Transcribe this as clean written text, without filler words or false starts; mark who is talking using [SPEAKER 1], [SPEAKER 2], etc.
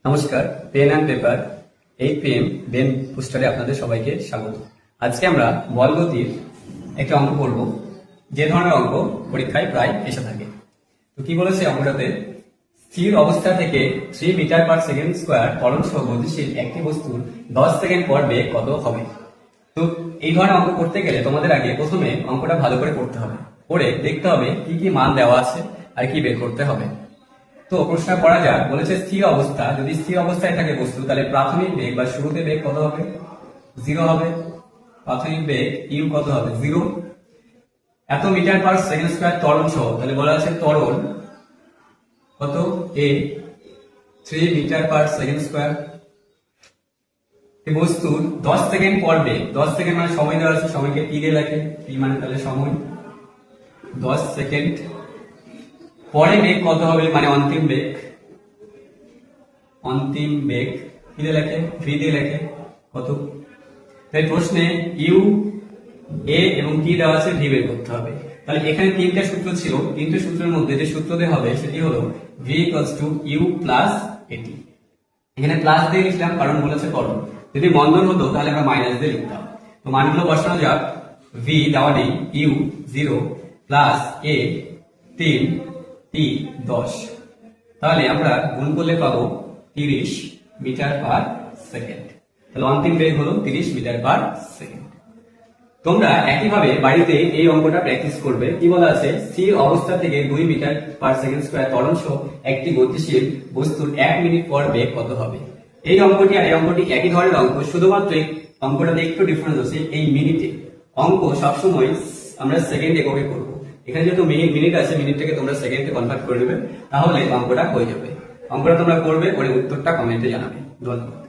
[SPEAKER 1] নমস্কার, pen and paper 8 PM বেন পোস্টারে আপনাদের সবাইকে স্বাগত। আজকে আমরা বল গতির একটা অঙ্ক করব, যে ধরনের অঙ্ক পরীক্ষায় প্রায় এসে থাকে। তো কি বলেছে অঙ্কটাতে, স্থির অবস্থা থেকে 3 মিটার পার সেকেন্ড স্কোয়ার ত্বরণ সহ গতিশীল একটি বস্তুর 10 সেকেন্ড পর বেগ কত হবে। তো এই ধরনের অঙ্ক করতে গেলে তোমাদের আগে প্রথমে অঙ্কটা ভালো করে করতে হবে, করে দেখতে হবে কি কি মান দেওয়া আছে আর কি বের করতে হবে। তো প্রশ্ন করা যাক, বলেছে স্থির অবস্থা, যদি স্থির অবস্থায় থাকে বস্তু তাহলে প্রাথমিক বেগ বা শুরুতে বেগ কত হবে, 0 হবে। প্রাথমিক বেগ ইউ কত হবে, 0। এত মিটার পার সেকেন্ড স্কয়ার ত্বরণ সহ, তাহলে বলা আছে ত্বরণ কত, এ 3 মিটার পার সেকেন্ড স্কয়ার। বস্তুর 10 সেকেন্ড পর বেগ, 10 সেকেন্ড মানে সময় দেওয়া আছে, সময়কে টি দিয়ে লেখে, টি মানে তাহলে সময়, 10 সেকেন্ড পরে বেগ কত হবে, মানে অন্তিম বেগ, অন্তিম বেগ কি দিয়ে লেখে, ভি দিয়ে লেখে কত। তাই প্রশ্নে ইউ, এ এবং টি দেওয়া আছে, ভি বের করতে হবে। তাহলে এখানে তিনটা সূত্র ছিল, তিনটে সূত্রের মধ্যে যে সূত্র দিয়ে হবে সেটি হলো v equals to u plus at. এখানে প্লাস দিয়ে লিখলাম কারণ বলেছে ত্বরণ, যদি বন্ধন হতো তাহলে আমরা মাইনাস দিয়ে লিখতাম। তো মানগুলো বসানো যাক, ভি দেওয়া নেই, ইউ 0 প্লাস এ 3, টি 10। তাহলে আমরা গুণ করলে পাবো 30 মিটার পার সেকেন্ড। তাহলে অন্তিম বেগ হলো 30 মিটার পার সেকেন্ড। তোমরা একইভাবে বাড়িতে এই অঙ্কটা প্র্যাকটিস করবে। কি বলা আছে, স্থির অবস্থা থেকে 2 মিটার পার সেকেন্ড স্কয়ার ত্বরণ সহ একটি গতিশীল বস্তুর 1 মিনিট পর বেগ কত হবে। এই অঙ্কটি আর এই অঙ্কটি একই ধরনের অঙ্ক, শুধুমাত্র অঙ্কটাতে একটু ডিফারেন্স আছে এই মিনিটে। অঙ্ক সবসময় আমরা সেকেন্ড এককে করবো, এখানে যেহেতু মিনিট আছে, মিনিটটাকে তোমরা সেকেন্ডে কনভার্ট করে নেবে, তাহলে অঙ্কটা হয়ে যাবে। অঙ্কটা তোমরা করবে, করে উত্তরটা কমেন্টে জানাবে। ধন্যবাদ।